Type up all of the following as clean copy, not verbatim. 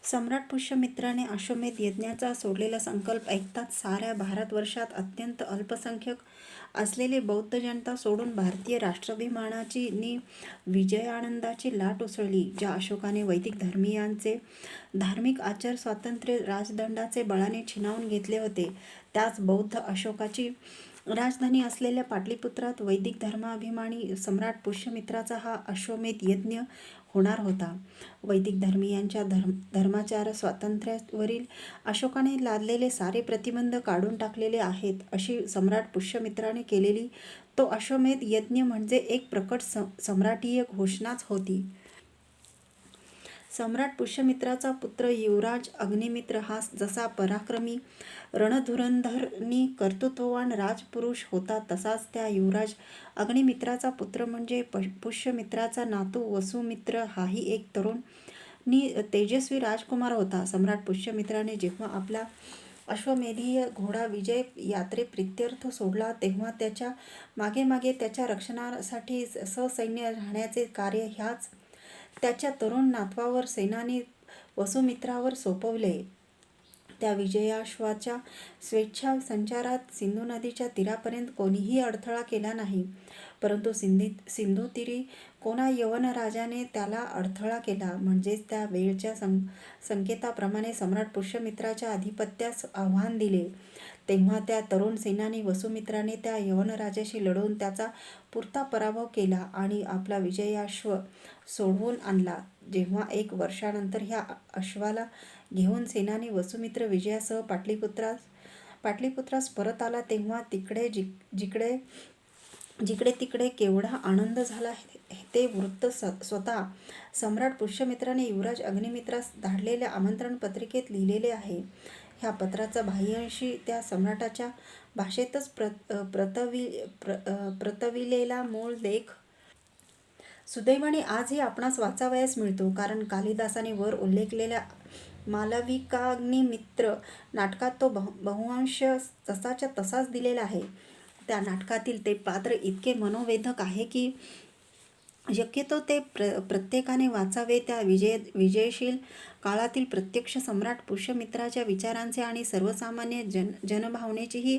सम्राट पुष्यमित्राने अश्वमेध यज्ञाचा सोडलेला संकल्प ऐकताच साऱ्या भारतवर्षात अत्यंत अल्पसंख्यक असलेली बौद्ध जनता सोडून भारतीय राष्ट्राभिमानाची नि विजयानंदाची लाट उसळली. ज्या अशोकाने वैदिक धर्मीयांचे धार्मिक आचार स्वातंत्र्य राजदंडाचे बळाने छिनावून घेतले होते, त्याच बौद्ध अशोकाची राजधानी असलेल्या पाटलीपुत्रात वैदिक धर्माभिमानी सम्राट पुष्यमित्राचा हा अश्वमेध यज्ञ होणार होता. वैदिक धर्मीयांच्या धर्माचार स्वातंत्र्यावरील अशोकाने लादलेले सारे प्रतिबंध काढून टाकलेले आहेत अशी सम्राट पुष्यमित्राने केलेली तो अश्वमेध यज्ञ म्हणजे एक प्रकट सम्राटीय घोषणाच होती. सम्राट पुष्यमित्राचा पुत्र युवराज अग्निमित्र हा जसा पराक्रमी रणधुरंधर कर्तृत्ववान राजपुरुष होता, तसाच त्या युवराज अग्निमित्राचा पुत्र म्हणजे पुष्यमित्राचा नातू वसुमित्र हाही एक तरुण तेजस्वी राजकुमार होता. सम्राट पुष्यमित्राने जेव्हा आपला अश्वमेधीय घोडा विजय यात्रेप्रित्यर्थ सोडला, तेव्हा त्याच्या मागे मागे त्याच्या रक्षणासाठी ससैन्य राहण्याचे कार्य ह्याच त्याच्या तरुण नातवावर सेनानी वसुमित्रावर सोपवले. त्या विजयाश्वाच्या स्वेच्छा संचारात सिंधू नदीच्या तीरापर्यंत कोणीही अडथळा केला नाही, परंतु सिंधुतीरी कोणा यवन राजाने त्याला अडथळा केला. म्हणजेच त्या वेळच्या संकेताप्रमाणे सम्राट पुष्यमित्राच्या आधिपत्यास आव्हान दिले. तेव्हा त्या तरुण सेनानी वसुमित्राने त्या यवनराजाशी लढून त्याचा पुरता पराभव केला आणि आपला विजयाश्व सोडवून आणला. जेव्हा 1 वर्षानंतर ह्या अश्वाला घेऊन सेनानी वसुमित्र विजयासह पाटलीपुत्रास परत आला, तेव्हा जिकडे तिकडे केवढा आनंद झाला ते वृत्त स्वतः सम्राट पुष्यमित्राने युवराज अग्निमित्रास धाडलेल्या आमंत्रण पत्रिकेत लिहिलेले आहे. ह्या पत्राचा बाह्यांशी त्या सम्राटाच्या भाषेतच प्रतविलेला मूळ लेख सुदैवाने आजही आपणास वाचावयास मिळतो, कारण कालिदासाने वर उल्लेखलेल्या मालविकाग्निमित्र नाटकात तो बहुअंश तसाच्या तसाच दिलेला आहे. त्या नाटकातील ते पात्र इतके मनोवेधक आहे की शक्यतो ते प्रत्येकाने वाचावे. त्या विजयशील काळातील प्रत्यक्ष सम्राट पुष्यमित्राच्या विचारांचे आणि सर्वसामान्य जनभावनेचेही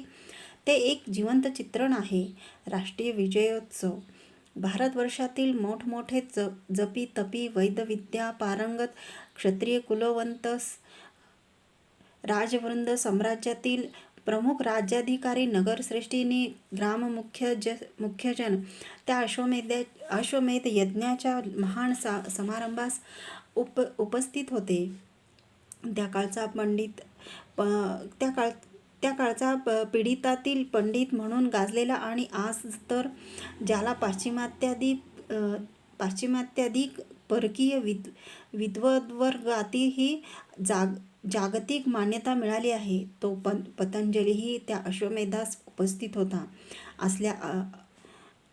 ते एक जिवंत चित्रण आहे. राष्ट्रीय विजयोत्सव भारतवर्षातील मोठमोठे जपी तपी वैद्यविद्या पारंगत क्षत्रिय कुलवंत राजवृंद, साम्राज्यातील प्रमुख राज्याधिकारी, नगरश्रेष्ठींनी, ग्राममुख्यजन त्या अश्वमेध यज्ञाच्या महान समारंभास उपस्थित होते. त्या काळचा पीडितातील पंडित म्हणून गाजलेला आणि आज तर ज्याला पाश्चिमात्याधिक परकीय विद्वद्वर्गातही जागतिक मान्यता मिळाली आहे, तो पतंजलीही त्या अश्वमेधास उपस्थित होता.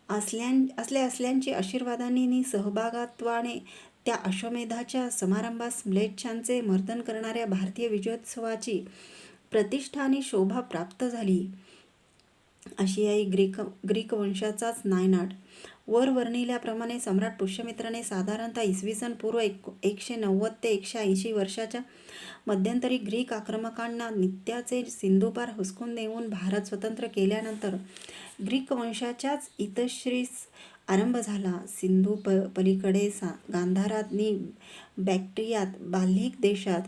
असल्याची आशीर्वादाने सहभागत्वाने त्या अश्वमेधाच्या समारंभास म्लेच्छांचे मर्दन करणाऱ्या भारतीय विजयोत्सवाची प्रतिष्ठा आणि शोभा प्राप्त झाली. आशियाई ग्रीक वंशाचाच नायनाट. वर वर्णिल्याप्रमाणे सम्राट पुष्यमित्राने साधारणतः इसवी पूर्व 190 ते 180 वर्षाच्या मध्यंतरी ग्रीक आक्रमकांना नित्याचे सिंधुपार हुसकून देऊन भारत स्वतंत्र केल्यानंतर ग्रीक वंशाच्याच इतश्रीस आरंभ झाला. सिंधू पलीकडे गांधारात नि बॅक्ट्रियात बाल्हिक देशात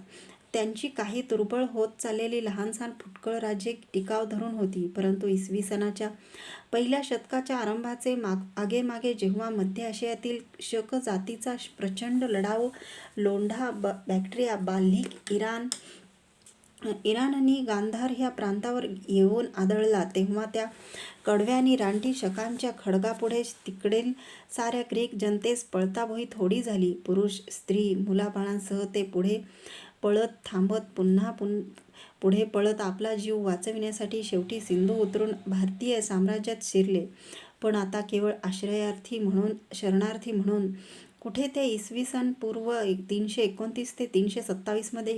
त्यांची काही दुर्बळ होत चाललेली लहानसहान फुटकळ राज्ये टिकाव धरून होती. परंतु इसवी सनाच्या पहिल्या शतकाच्या आरंभाचे आगेमागे जेव्हा मध्य आशियातील शक जातीचा प्रचंड लढाऊ लोंढा बॅक्ट्रिया, बाल्हिक, इराण आणि गांधार ह्या प्रांतावर येऊन आदळला, तेव्हा त्या कडव्या आणि रानटी शकांच्या खड्गापुढे तिकडील साऱ्या ग्रीक जनतेस पळताभुई थोडी झाली. पुरुष, स्त्री, मुलाबाळांसह ते पुढे पळत थांबत पुन्हा पुढे पळत आपला जीव वाचविण्यासाठी शेवटी सिंधू उतरून भारतीय साम्राज्यात शिरले. पण आता केवळ आश्रयार्थी म्हणून, शरणार्थी म्हणून. कुठे ते इसवी सन पूर्व 329 ते 327 मध्ये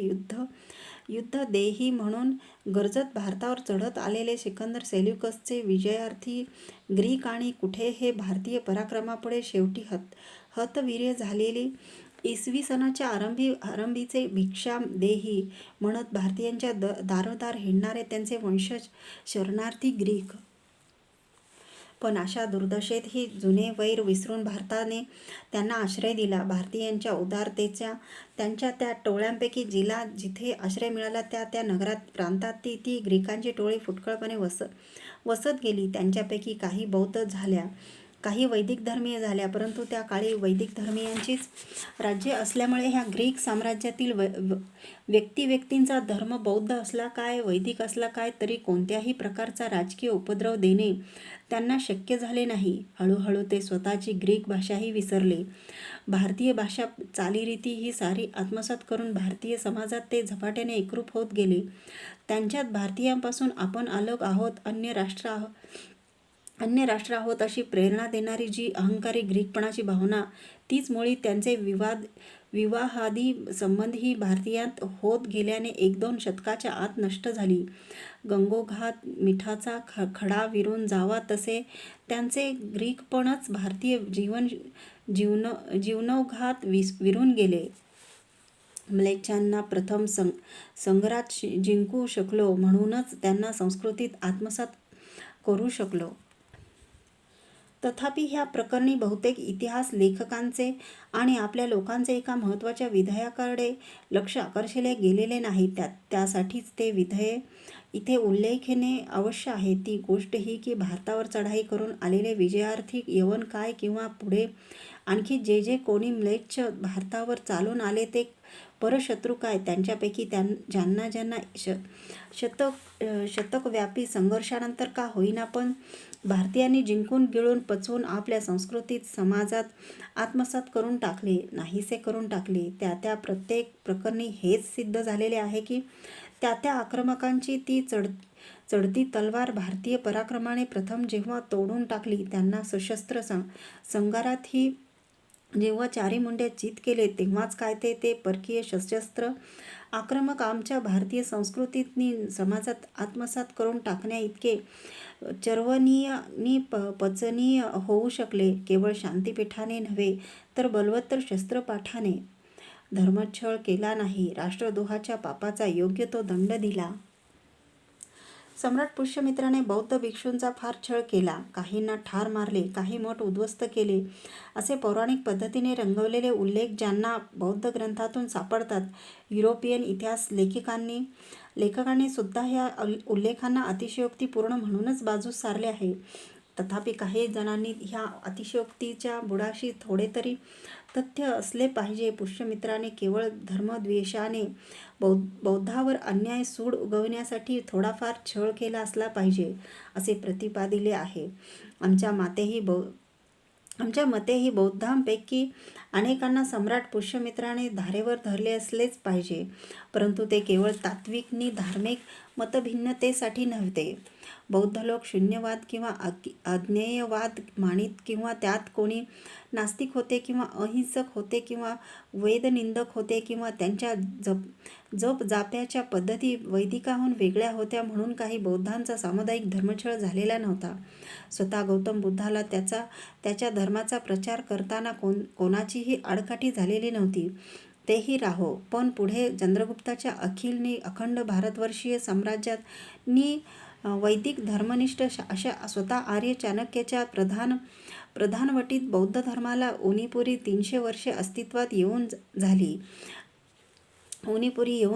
युद्धदेही म्हणून गरजत भारतावर चढत आलेले सिकंदर सेल्युकसचे विजयार्थी ग्रीक, आणि कुठे हे भारतीय पराक्रमापुढे शेवटी हतवीर्य झालेली इसवी सनाच्या आरंभीचे भिक्षा देही म्हणत भारतीयांच्या दारोदार हिंडणारे त्यांचे वंशज शरणार्थी ग्रीक. पण अशा दुर्दशेतही जुने वैर विसरून भारताने त्यांना आश्रय दिला. भारतीयांच्या उदारतेच्या त्यांच्या त्या टोळ्यांपैकी जिला जिथे आश्रय मिळाला त्या त्या नगरात प्रांतात ती ग्रीकांची टोळी फुटकळपणे वसत गेली. त्यांच्यापैकी काही बौद्ध झाल्या, काही वैदिक धर्मीय झाल्या, परंतु त्या काळी वैदिक धर्मीयांचीच राज्य असल्यामुळे ह्या ग्रीक साम्राज्यातील व्यक्तींचा धर्म बौद्ध असला काय, वैदिक असला काय, तरी कोणत्याही प्रकारचा राजकीय उपद्रव देणे त्यांना शक्य झाले नाही. हळूहळू ते स्वतःची ग्रीक भाषाही विसरले. भारतीय भाषा चालीरीती ही सारी आत्मसात करून भारतीय समाजात ते झपाट्याने एकरूप होत गेले. त्यांच्यात भारतीयांपासून आपण अलग आहोत, अन्य राष्ट्र आहोत अशी प्रेरणा देणारी जी अहंकारी ग्रीकपणाची भावना, तीच मुळी त्यांचे विवाहादी संबंधही भारतीयात होत गेल्याने 1-2 शतकाच्या आत नष्ट झाली. गंगोघात मिठाचा खडा विरून जावा तसे त्यांचे ग्रीकपणच भारतीय जीवनोघात विरून गेले. म्लेच्छांना प्रथम संग्रात जिंकू शकलो म्हणूनच त्यांना संस्कृतीत आत्मसात करू शकलो. तथापि ह्या प्रकरणी बहुतेक इतिहास लेखकांचे आणि आपल्या लोकांचे एका महत्त्वाच्या विधेयाकडे लक्ष आकर्षिले गेलेले नाही. त्यासाठीच ते विधेय इथे उल्लेखने अवश्य आहे. ती गोष्ट ही की भारतावर चढाई करून आलेले विजयार्थी यवन काय किंवा पुढे आणखी जे कोणी म्लेच्छ भारतावर चालून आले ते परशत्रू काय, त्यांच्यापैकी ज्यांना शतकव्यापी संघर्षानंतर का होईना पण भारतीयांनी जिंकून गिळून पचवून आपल्या संस्कृतीत समाजात आत्मसात करून टाकले, नाहीसे करून टाकले. त्या प्रत्येक प्रकरणी हेच सिद्ध झालेले आहे की त्या आक्रमकांची ती चढती तलवार भारतीय पराक्रमाने प्रथम जेव्हा तोडून टाकली, त्यांना सशस्त्र संगारातही जेव्हा चारी मुंड्या चित केले, तेव्हाच काय ते परकीय सशस्त्र आक्रमक आमच्या भारतीय संस्कृतीतनी समाजात आत्मसात करून टाकण्या इतके चर्वणीय नि पचनीय होऊ शकले. केवळ शांतीपीठाने नव्हे तर बलवत्तर शस्त्रपाठाने. धर्मछळ केला नाही, राष्ट्रद्रोहाच्या पापाचा योग्य तो दंड दिला. सम्राट पुष्यमित्राने बौद्ध भिक्षूंचा फार छळ केला. काहींना ठार मारले, काही मठ उद्ध्वस्त केले असे पौराणिक पद्धतीने रंगवलेले उल्लेख ज्यांना बौद्ध ग्रंथातून सापडतात. युरोपियन इतिहास लेखकांनी सुद्धा ह्या उल्लेखांना अतिशयोक्तीपूर्ण म्हणूनच बाजूस सारले आहे. तथापि काही जणांनी ह्या अतिशयोक्तीच्या बुडाशी थोडे तरी तथ्य असले पाहिजे. पुष्यमित्राने केवळ धर्मद्वेषाने बौद्धावर अन्याय सूड उगवण्यासाठी थोडाफार छळ केला असला पाहिजे असे प्रतिपादिले आहे. आमच्या मतेही बौद्धांपैकी अनेकांना सम्राट पुष्यमित्राने धारेवर धरले असलेच पाहिजे, परंतु ते केवळ तात्विक नि धार्मिक मतभिन्नतेसाठी नव्हते. बौद्ध लोक शून्यवाद किंवा अज्ञेयवाद मानित किंवा त्यात कोणी नास्तिक होते किंवा अहिंसक होते किंवा वेदनिंदक होते किंवा त्यांच्या जपजाप्याच्या पद्धती वैदिकाहून वेगळ्या होत्या म्हणून काही बौद्धांचा सामुदायिक धर्मछळ झालेला नव्हता. स्वतः गौतम बुद्धाला त्याच्या धर्माचा प्रचार करताना कोणाचीही आडकाठी झालेली नव्हती. तेही राहो, पण पुढे चंद्रगुप्ताच्या अखंड भारतवर्षीय साम्राज्यात वैदिक धर्मनिष्ठ अशा स्वतः आर्य चाणक्याच्या प्रधानवटीत बौद्ध धर्माला उणीपुरी 300 वर्षे अस्तित्वात येऊन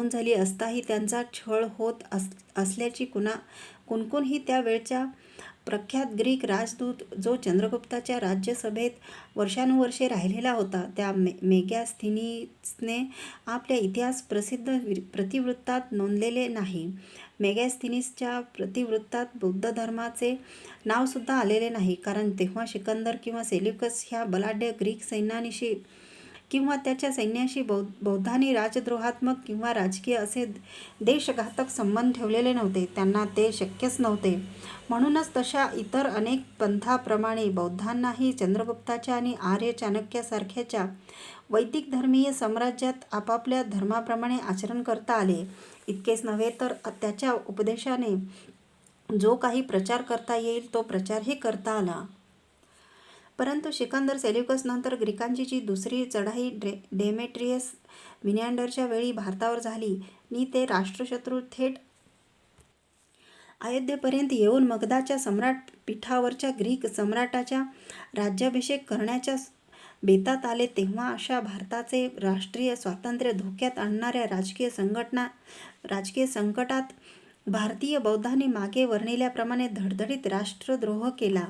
झाली असताही त्यांचा छळ होत असल्याची कुणकुण ही त्यावेळच्या प्रख्यात ग्रीक राजदूत जो चंद्रगुप्ताच्या राज्यसभेत वर्षानुवर्षे राहिलेला होता त्या मेगॅस्थीनीसने आपल्या इतिहास प्रसिद्ध प्रतिवृत्तात नोंदलेले नाही. मेगॅस्थीनीसच्या प्रतिवृत्तात बौद्ध धर्माचे नावसुद्धा आलेले नाही, कारण तेव्हा सिकंदर किंवा सेल्युकस ह्या बलाढ्य ग्रीक सैन्यानिशी किंवा त्याच्या सैन्याशी बौद्धांनी राजद्रोहात्मक किंवा राजकीय असे देशघातक संबंध ठेवलेले नव्हते. त्यांना ते शक्यच नव्हते. म्हणूनच तशा इतर अनेक पंथाप्रमाणे बौद्धांनाही चंद्रगुप्ताच्या आणि आर्य चाणक्यासारख्याच्या वैदिक धर्मीय साम्राज्यात आपापल्या धर्माप्रमाणे आचरण करता आले. इतकेच नव्हे तर त्याच्या उपदेशाने जो काही प्रचार करता येईल तो प्रचारही करता आला. परंतु सिकंदर सेल्युकस नंतर ग्रीकांची जी दुसरी चढाई डेमेट्रियस मिनॅंडरच्या वेळी भारतावर झाली नि ते राष्ट्रशत्रू थेट अयोध्येपर्यंत येऊन मगधाच्या सम्राट पीठावरच्या ग्रीक सम्राटाचा राज्याभिषेक करण्याच्या बेतात आले, तेव्हा अशा भारताचे राष्ट्रीय स्वातंत्र्य धोक्यात आणणाऱ्या राजकीय संकटात भारतीय बौद्धांनी मागे वर्णिल्याप्रमाणे धडधडीत राष्ट्रद्रोह केला.